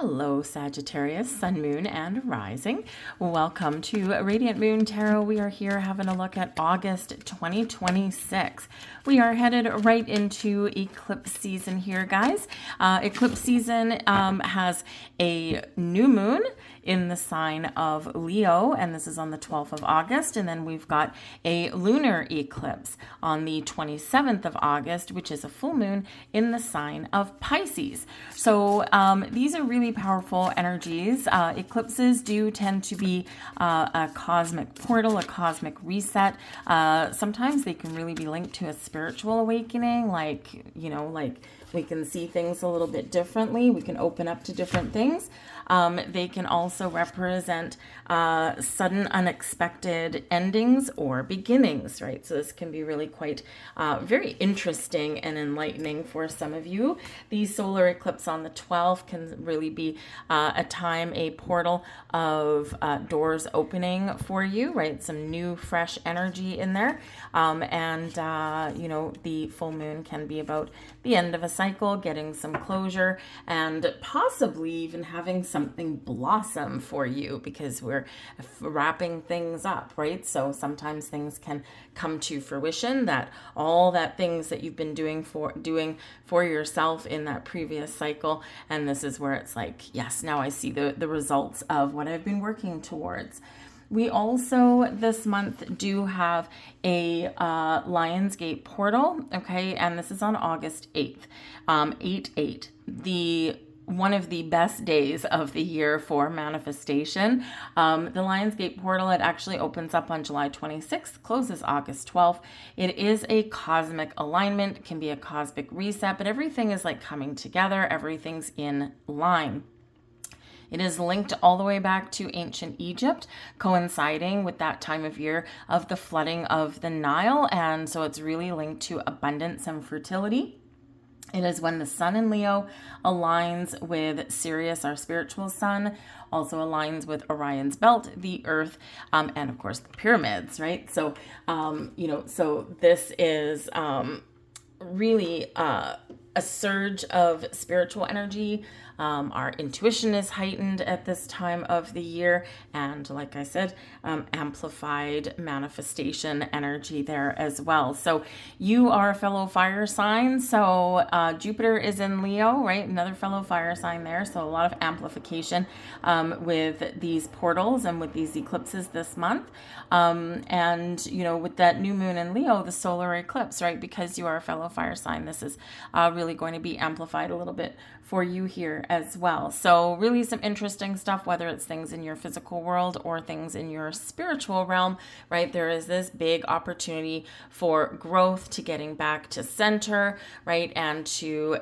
Hello, Sagittarius, Sun, Moon, and Rising. Welcome to Radiant Moon Tarot. We are here having a look at August 2026. We are headed right into eclipse season here, guys. Eclipse season has a new moon in the sign of Leo, and this is on the 12th of August. And then we've got a lunar eclipse on the 27th of August, which is a full moon in the sign of Pisces. So these are really powerful energies. Eclipses do tend to be a cosmic portal, a cosmic reset. Sometimes they can really be linked to a spiritual awakening, like we can see things a little bit differently. We can open up to different things. They can also represent sudden, unexpected endings or beginnings, right? So this can be really quite very interesting and enlightening for some of you. The solar eclipse on the 12th can really be a time, a portal of doors opening for you, right? Some new, fresh energy in there. The full moon can be about the end of a cycle, getting some closure, and possibly even having something blossom for you because we're wrapping things up, right? So sometimes things can come to fruition, that all that things that you've been doing for yourself in that previous cycle, and this is where it's like, yes, now I see the results of what I've been working towards. We also, this month, do have a Lionsgate portal, okay? And this is on August 8th, 8/8. One of the best days of the year for manifestation. The Lionsgate portal, it actually opens up on July 26th, closes August 12th. It is a cosmic alignment, it can be a cosmic reset, but everything is like coming together, everything's in line. It is linked all the way back to ancient Egypt, coinciding with that time of year of the flooding of the Nile. And so it's really linked to abundance and fertility. It is when the sun in Leo aligns with Sirius, our spiritual sun, also aligns with Orion's belt, the earth, and of course the pyramids, right? So, so this is really a surge of spiritual energy. Our intuition is heightened at this time of the year, and like I said, amplified manifestation energy there as well. So you are a fellow fire sign, so Jupiter is in Leo, right? Another fellow fire sign there, so a lot of amplification with these portals and with these eclipses this month. With that new moon in Leo, the solar eclipse, right? Because you are a fellow fire sign, this is really going to be amplified a little bit for you here as well. So really some interesting stuff, whether it's things in your physical world or things in your spiritual realm, right? There is this big opportunity for growth, to getting back to center, right? And to,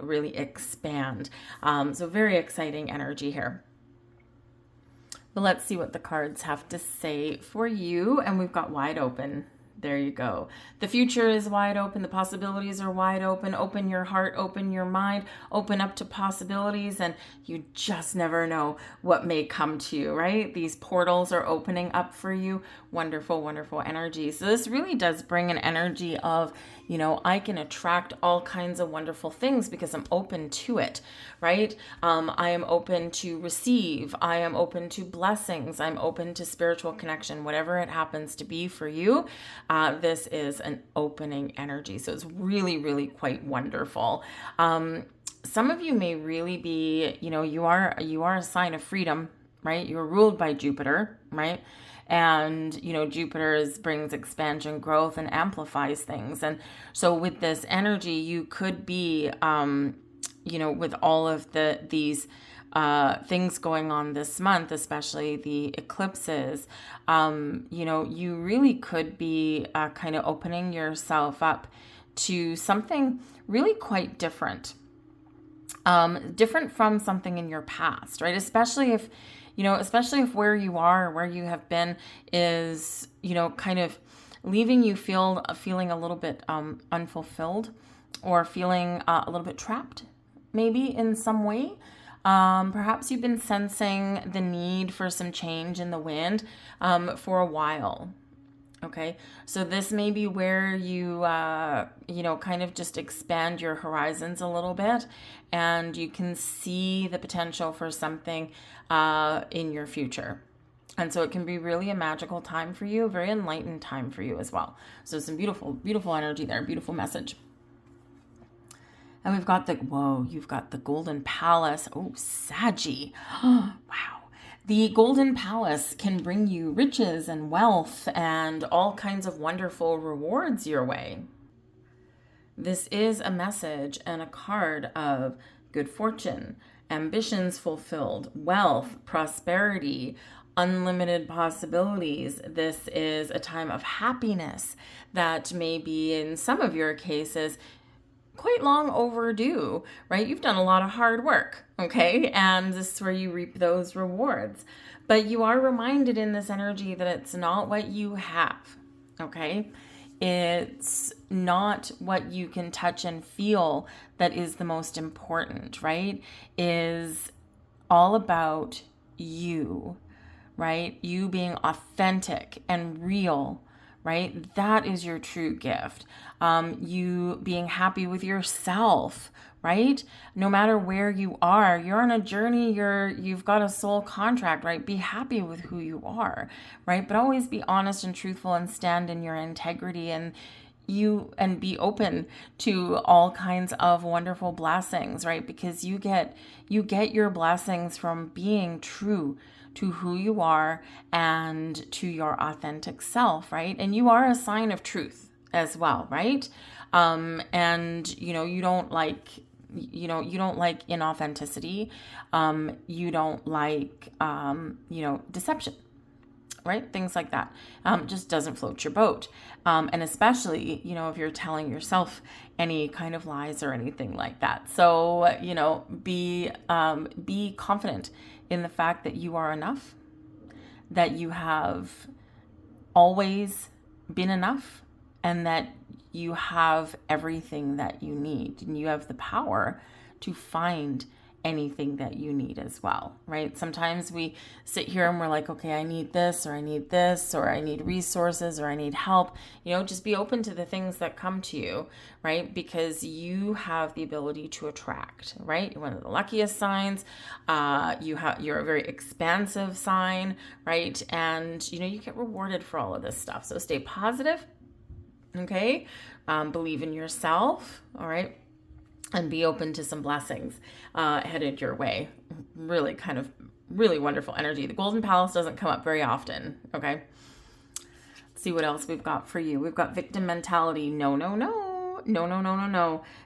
really expand. So very exciting energy here. But let's see what the cards have to say for you. And we've got wide open. There you go. The future is wide open. The possibilities are wide open. Open your heart, open your mind, open up to possibilities, and you just never know what may come to you, right? These portals are opening up for you. Wonderful, wonderful energy. So this really does bring an energy of, I can attract all kinds of wonderful things because I'm open to it, right? I am open to receive. I am open to blessings. I'm open to spiritual connection, whatever it happens to be for you. This is an opening energy. So it's really, really quite wonderful. Some of you may really be, you are a sign of freedom, right? You're ruled by Jupiter, right? And, Jupiter brings expansion, growth, and amplifies things. And so with this energy, you could be, with all of these things going on this month, especially the eclipses, you really could be kind of opening yourself up to something really quite different. Different from something in your past, right? Especially if where you are or where you have been is, kind of leaving you feeling a little bit unfulfilled, or feeling a little bit trapped, maybe in some way. Perhaps you've been sensing the need for some change in the wind for a while. Okay, so this may be where you, kind of just expand your horizons a little bit, and you can see the potential for something in your future. And so it can be really a magical time for you, a very enlightened time for you as well. So some beautiful, beautiful energy there, beautiful message. And we've got you've got the Golden Palace. Oh, Saggy. Wow. The Golden Palace can bring you riches and wealth and all kinds of wonderful rewards your way. This is a message and a card of good fortune, ambitions fulfilled, wealth, prosperity, unlimited possibilities. This is a time of happiness that may be, in some of your cases, quite long overdue, right? You've done a lot of hard work, okay? And this is where you reap those rewards. But you are reminded in this energy that it's not what you have, okay? It's not what you can touch and feel that is the most important, right? Is all about you, right? You being authentic and real, right? That is your true gift. You being happy with yourself, right? No matter where you are, you're on a journey, you've got a soul contract, right? Be happy with who you are, right? But always be honest and truthful and stand in your integrity and be open to all kinds of wonderful blessings, right? Because you get your blessings from being true to who you are and to your authentic self, right? And you are a sign of truth as well, right? And you don't like inauthenticity. You don't like deception, right? Things like that. Just doesn't float your boat. And especially, if you're telling yourself any kind of lies or anything like that. So, be confident in the fact that you are enough, that you have always been enough, and that you have everything that you need, and you have the power to find anything that you need as well, right? Sometimes we sit here and we're like, okay, I need this, or I need this, or I need resources, or I need help. Just be open to the things that come to you, right? Because you have the ability to attract, right? You're one of the luckiest signs. You're a very expansive sign, right? And you get rewarded for all of this stuff. So stay positive, okay? Believe in yourself, all right? And be open to some blessings headed your way. Really wonderful energy. The Golden Palace doesn't come up very often, okay? Let's see what else we've got for you. We've got victim mentality. No.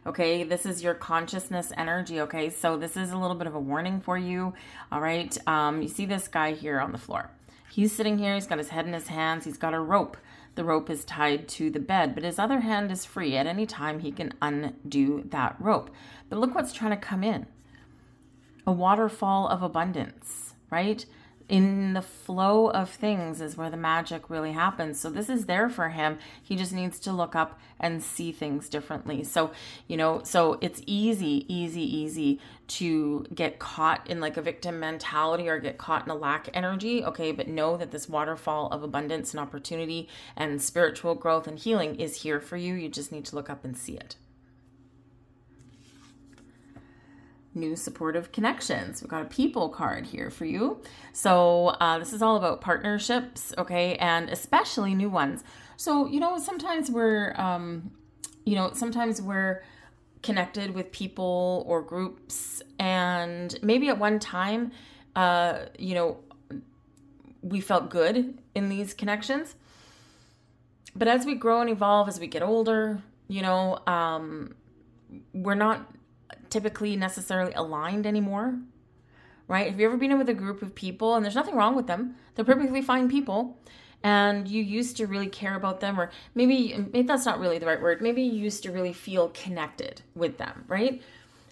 Okay, this is your consciousness energy, okay? So this is a little bit of a warning for you, all right? You see this guy here on the floor. He's sitting here. He's got his head in his hands. He's got a rope. The rope is tied to the bed, but his other hand is free. At any time, he can undo that rope. But look what's trying to come in. A waterfall of abundance, right? In the flow of things is where the magic really happens. So this is there for him. He just needs to look up and see things differently. So, so it's easy to get caught in like a victim mentality or get caught in a lack energy. Okay. But know that this waterfall of abundance and opportunity and spiritual growth and healing is here for you. You just need to look up and see it. New supportive connections. We've got a people card here for you. So this is all about partnerships, okay, and especially new ones. So sometimes we're connected with people or groups, and maybe at one time, we felt good in these connections. But as we grow and evolve, as we get older, we're not typically necessarily aligned anymore, right? Have you ever been in with a group of people, and there's nothing wrong with them, they're perfectly fine people, and you used to really care about them, or maybe that's not really the right word, maybe you used to really feel connected with them, right?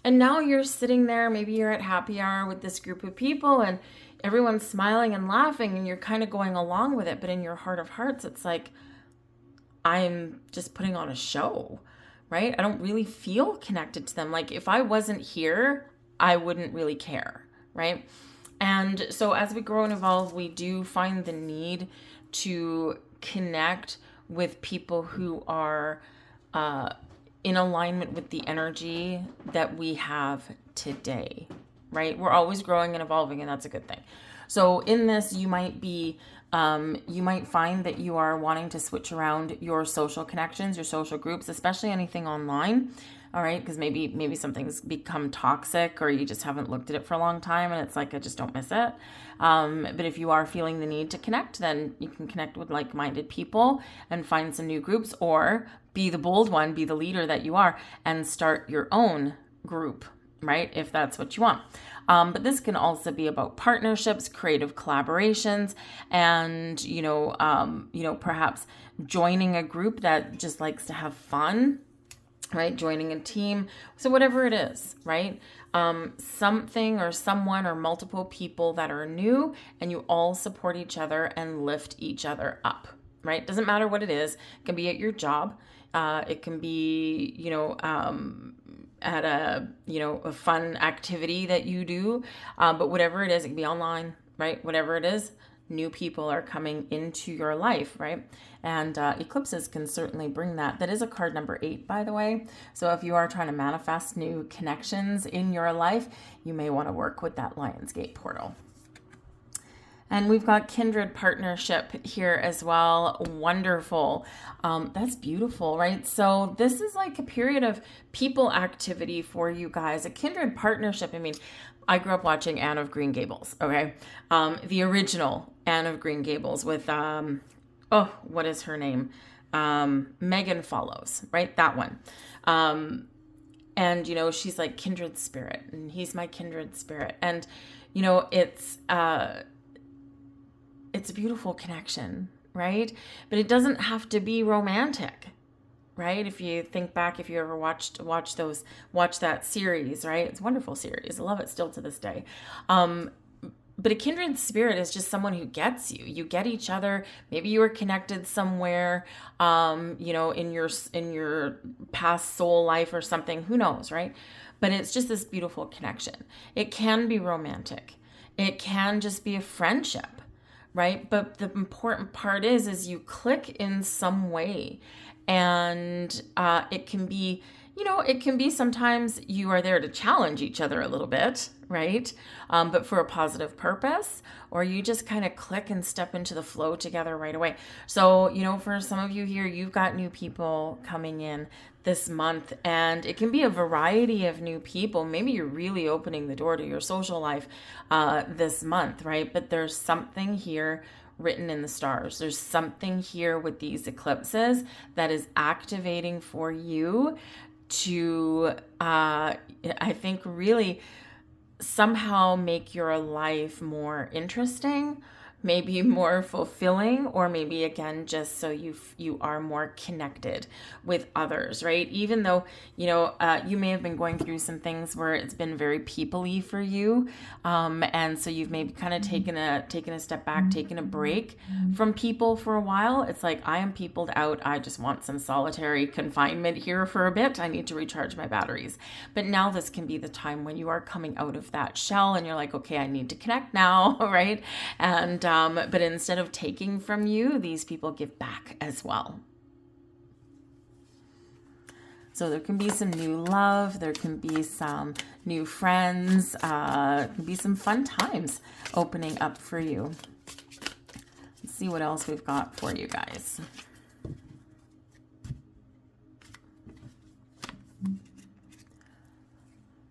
And now you're sitting there, maybe you're at happy hour with this group of people, and everyone's smiling and laughing, and you're kind of going along with it, but in your heart of hearts, it's like, I'm just putting on a show, right? I don't really feel connected to them. Like if I wasn't here, I wouldn't really care, right? And so as we grow and evolve, we do find the need to connect with people who are in alignment with the energy that we have today, right? We're always growing and evolving, and that's a good thing. So in this, you might find that you are wanting to switch around your social connections, your social groups, especially anything online. All right, because maybe something's become toxic, or you just haven't looked at it for a long time, and it's like, I just don't miss it. But if you are feeling the need to connect, then you can connect with like-minded people and find some new groups, or be the bold one, be the leader that you are, and start your own group, right? If that's what you want. But this can also be about partnerships, creative collaborations, and, perhaps joining a group that just likes to have fun, right? Joining a team. So whatever it is, right? Something or someone or multiple people that are new, and you all support each other and lift each other up, right? Doesn't matter what it is. It can be at your job. It can be, at a fun activity that you do. But whatever it is, it can be online, right? Whatever it is, new people are coming into your life, right? And eclipses can certainly bring that. That is a card number 8, by the way. So if you are trying to manifest new connections in your life, you may want to work with that Lionsgate portal. And we've got kindred partnership here as well. Wonderful. That's beautiful, right? So this is like a period of people activity for you guys. A kindred partnership. I mean, I grew up watching Anne of Green Gables, okay? The original Anne of Green Gables with, what is her name? Megan Follows, right? That one. And, she's like kindred spirit, and he's my kindred spirit. And, it's a beautiful connection, right? But it doesn't have to be romantic, right? If you think back, if you ever watch that series, right? It's a wonderful series. I love it still to this day. But a kindred spirit is just someone who gets you. You get each other. Maybe you were connected somewhere, in your past soul life or something. Who knows, right? But it's just this beautiful connection. It can be romantic. It can just be a friendship, right? But the important part is you click in some way, and it can be, sometimes you are there to challenge each other a little bit, right? But for a positive purpose, or you just kind of click and step into the flow together right away. So, for some of you here, you've got new people coming in this month, and it can be a variety of new people. Maybe you're really opening the door to your social life this month, right? But there's something here written in the stars. There's something here with these eclipses that is activating for you to, I think, really somehow make your life more interesting, maybe more fulfilling, or maybe again just so you are more connected with others, right? Even though you may have been going through some things where it's been very people-y for you, and so you've maybe kind of taken a step back, taken a break from people for a while. It's like, I am peopled out. I just want some solitary confinement here for a bit. I need to recharge my batteries. But now this can be the time when you are coming out of that shell, and you're like, okay, I need to connect now, right? And but instead of taking from you, these people give back as well. So there can be some new love, there can be some new friends, there can be some fun times opening up for you. Let's see what else we've got for you guys.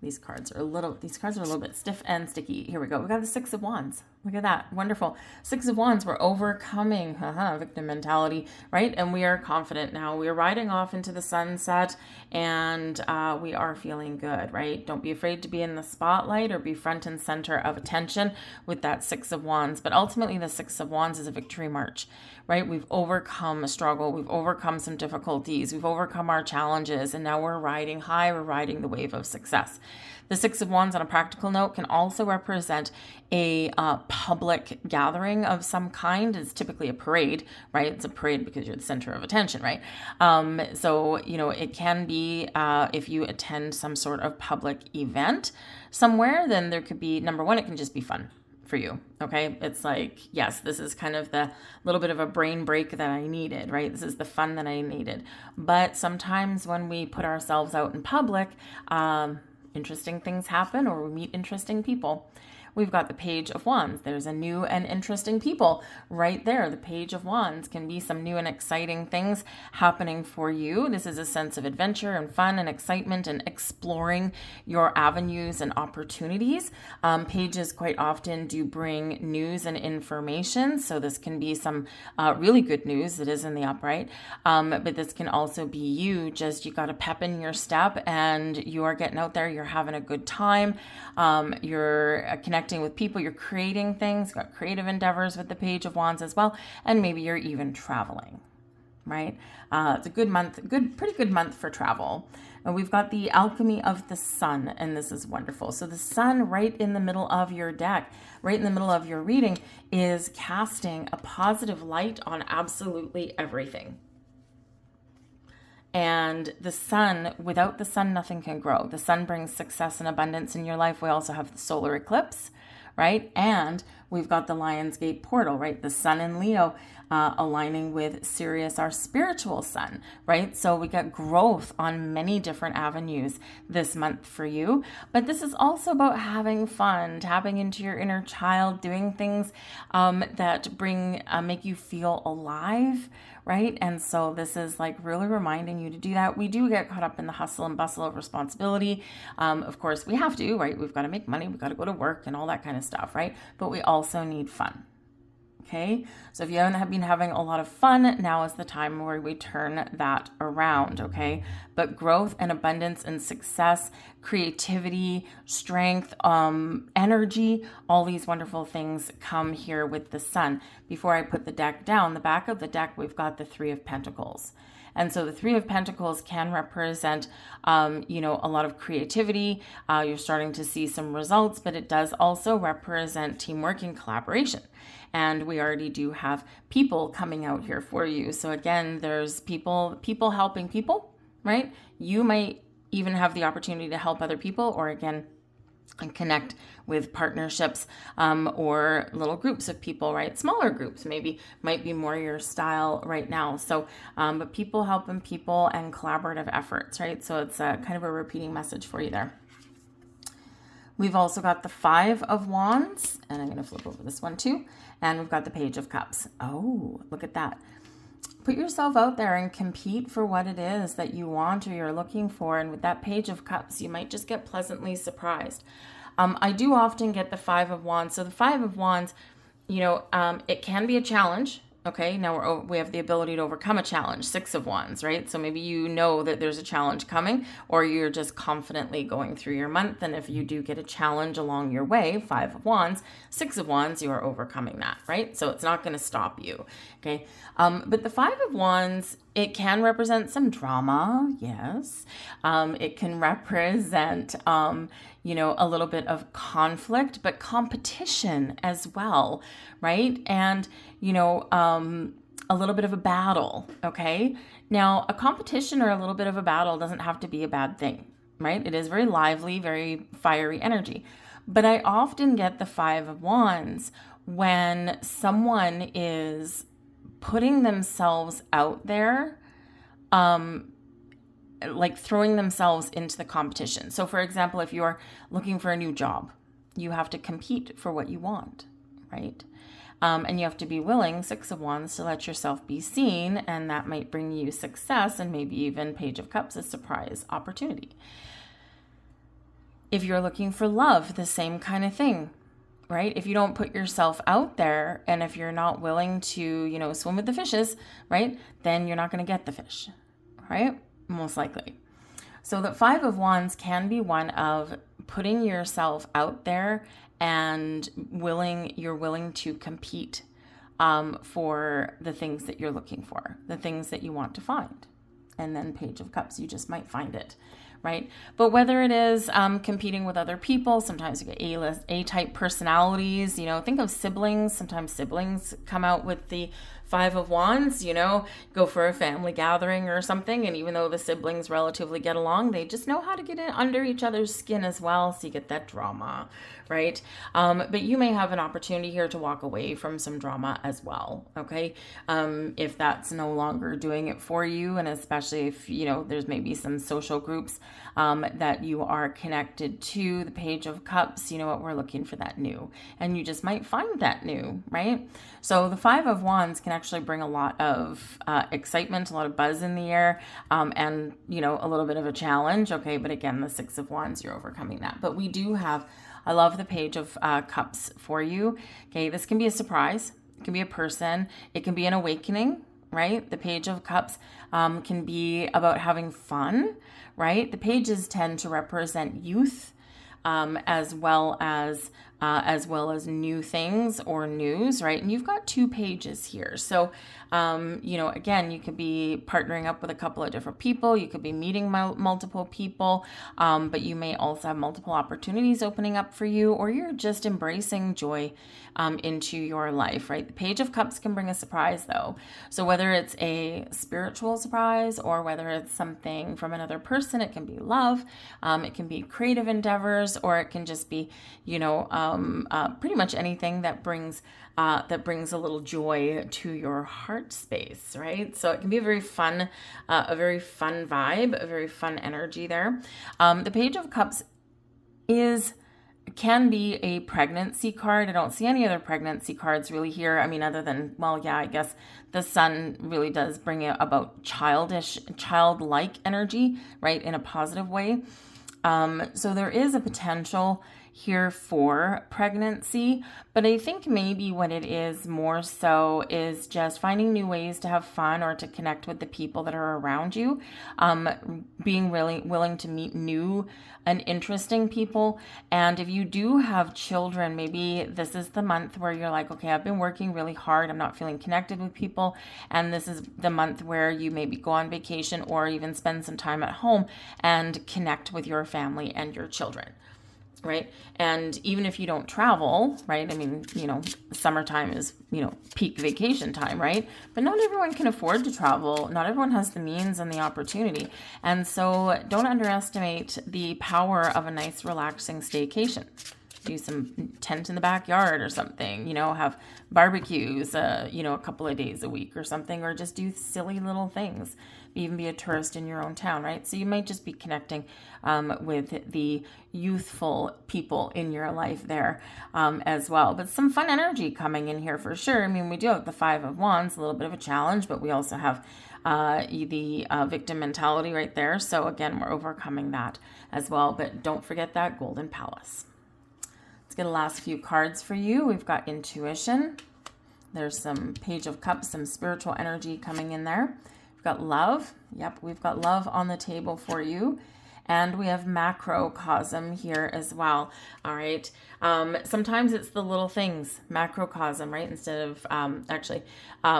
These cards are a little bit stiff and sticky. Here we go. We got the 6 of Wands. Look at that. Wonderful. 6 of Wands. We're overcoming victim mentality, right? And we are confident now. We are riding off into the sunset, and we are feeling good, right? Don't be afraid to be in the spotlight or be front and center of attention with that 6 of Wands. But ultimately, the 6 of Wands is a victory march, right? We've overcome a struggle. We've overcome some difficulties. We've overcome our challenges, and now we're riding high. We're riding the wave of success. The 6 of Wands, on a practical note, can also represent a public gathering of some kind. It's typically a parade, right? It's a parade because you're the center of attention, right? So, it can be if you attend some sort of public event somewhere, then there could be, number one, it can just be fun for you. Okay. It's like, yes, this is kind of the little bit of a brain break that I needed, right? This is the fun that I needed. But sometimes when we put ourselves out in public, interesting things happen, or we meet interesting people. We've got the Page of Wands. There's a new and interesting people right there. The Page of Wands can be some new and exciting things happening for you. This is a sense of adventure and fun and excitement and exploring your avenues and opportunities. Pages quite often do bring news and information. So this can be some really good news that is in the upright. But this can also be you got a pep in your step and you are getting out there. You're having a good time. You're connecting with people, you're creating things, got creative endeavors with the Page of Wands as well, and maybe you're even traveling, right? It's a good month, pretty good month for travel. And we've got the Alchemy of the Sun, and this is wonderful. So the Sun right in the middle of your deck, right in the middle of your reading, is casting a positive light on absolutely everything. And the sun, without the sun, nothing can grow. The sun brings success and abundance in your life. We also have the solar eclipse, right? And we've got the Lionsgate portal, right? The sun in Leo aligning with Sirius, our spiritual sun, right? So we got growth on many different avenues this month for you. But this is also about having fun, tapping into your inner child, doing things that make you feel alive, right? And so this is like really reminding you to do that. We do get caught up in the hustle and bustle of responsibility. Of course, we have to, right? We've got to make money. We've got to go to work and all that kind of stuff, right? But we also need fun. Okay, so if you haven't been having a lot of fun, now is the time where we turn that around, okay? But growth and abundance and success, creativity, strength, energy, all these wonderful things come here with the sun. Before I put the deck down, the back of the deck, we've got the Three of Pentacles. And so the Three of Pentacles can represent, a lot of creativity. You're starting to see some results, but it does also represent teamwork and collaboration. And we already do have people coming out here for you. So again, there's people helping people, right? You might even have the opportunity to help other people, or again, and connect with partnerships or little groups of people, right? Smaller groups maybe might be more your style right now. So, but people helping people and collaborative efforts, right? So it's kind of a repeating message for you there. We've also got the Five of Wands, and I'm going to flip over this one too. And we've got the Page of Cups. Oh, look at that. Put yourself out there and compete for what it is that you want or you're looking for. And with that Page of Cups, you might just get pleasantly surprised. I do often get the Five of Wands. So the Five of Wands, it can be a challenge. Okay, now we have the ability to overcome a challenge. Six of Wands, right? So maybe you know that there's a challenge coming, or you're just confidently going through your month. And if you do get a challenge along your way, Five of Wands, Six of Wands, you are overcoming that, right? So it's not going to stop you. Okay, but the Five of Wands, it can represent some drama, yes. It can represent, a little bit of conflict, but competition as well, right? And, a little bit of a battle, okay? Now, a competition or a little bit of a battle doesn't have to be a bad thing, right? It is very lively, very fiery energy. But I often get the Five of Wands when someone is putting themselves out there, like throwing themselves into the competition. So for example, if you're looking for a new job, you have to compete for what you want, right? And you have to be willing, Six of Wands, to let yourself be seen, and that might bring you success and maybe even Page of Cups, a surprise opportunity. If you're looking for love, the same kind of thing, right? If you don't put yourself out there and if you're not willing to, swim with the fishes, right, then you're not going to get the fish, right? Most likely. So the Five of Wands can be one of putting yourself out there and you're willing to compete for the things that you're looking for, the things that you want to find. And then Page of Cups, you just might find it, right? But whether it is competing with other people, sometimes you get A-type personalities, think of siblings. Sometimes siblings come out with the Five of Wands, go for a family gathering or something. And even though the siblings relatively get along, they just know how to get in under each other's skin as well. So you get that drama, right? But you may have an opportunity here to walk away from some drama as well, okay? If that's no longer doing it for you, and especially if, there's maybe some social groups that you are connected to, the Page of Cups, we're looking for that new. And you just might find that new, right? So the Five of Wands can actually bring a lot of excitement, a lot of buzz in the air, and, a little bit of a challenge, okay? But again, the Six of Wands, you're overcoming that. But we do have, I love the Page of Cups for you, okay? This can be a surprise. It can be a person. It can be an awakening, right? The Page of Cups can be about having fun, right? The pages tend to represent youth, as well as new things or news, right? And you've got 2 pages here. So, again, you could be partnering up with a couple of different people. You could be meeting multiple people, but you may also have multiple opportunities opening up for you, or you're just embracing joy into your life, right? The Page of Cups can bring a surprise though. So whether it's a spiritual surprise or whether it's something from another person, it can be love, it can be creative endeavors, or it can just be, pretty much anything that brings a little joy to your heart space, right? So it can be a very fun vibe, a very fun energy there. The Page of Cups can be a pregnancy card. I don't see any other pregnancy cards really here. I mean, other than, I guess the Sun really does bring it about childlike energy, right? In a positive way. So there is a potential here for pregnancy, but I think maybe what it is more so is just finding new ways to have fun or to connect with the people that are around you, being really willing to meet new and interesting people. And if you do have children, maybe this is the month where you're like, okay, I've been working really hard, I'm not feeling connected with people, and this is the month where you maybe go on vacation or even spend some time at home and connect with your family and your children. Right. And even if you don't travel, right? I mean, summertime is, peak vacation time, right? But not everyone can afford to travel. Not everyone has the means and the opportunity. And so don't underestimate the power of a nice, relaxing staycation. Do some tent in the backyard or something, have barbecues, a couple of days a week or something, or just do silly little things. Even be a tourist in your own town, right? So you might just be connecting with the youthful people in your life there as well. But some fun energy coming in here for sure. I mean, we do have the Five of Wands, a little bit of a challenge, but we also have the victim mentality right there. So again, we're overcoming that as well. But don't forget that Golden Palace. Let's get the last few cards for you. We've got intuition. There's some Page of Cups, some spiritual energy coming in there. We've got love. Yep, we've got love on the table for you. And we have macrocosm here as well. All right. Sometimes it's the little things, macrocosm, right? Instead of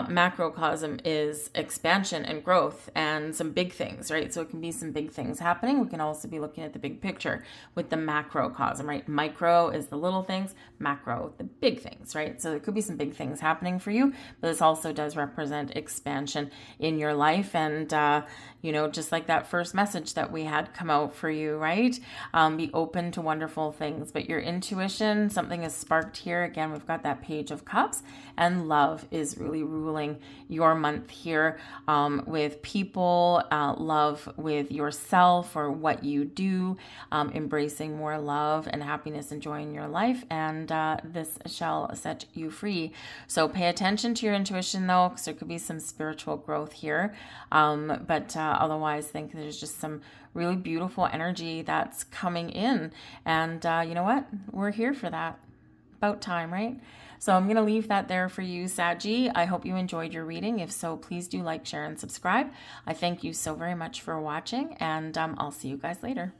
macrocosm is expansion and growth and some big things, right? So it can be some big things happening. We can also be looking at the big picture with the macrocosm, right? Micro is the little things, macro, the big things, right? So there could be some big things happening for you, but this also does represent expansion in your life. And, just like that first message that we had come out for you, right? Be open to wonderful things, but your intuition, something is sparked here. Again, we've got that Page of Cups, and love is really ruling your month here with people, love with yourself or what you do, embracing more love and happiness and joy in your life, and this shall set you free. So pay attention to your intuition though, because there could be some spiritual growth here, but otherwise think there's just some really beautiful energy that's coming in, and you know what, we're here for that. About time, right? So I'm going to leave that there for you, Saggy. I hope you enjoyed your reading. If so, please do like, share, and subscribe. I thank you so very much for watching, and I'll see you guys later.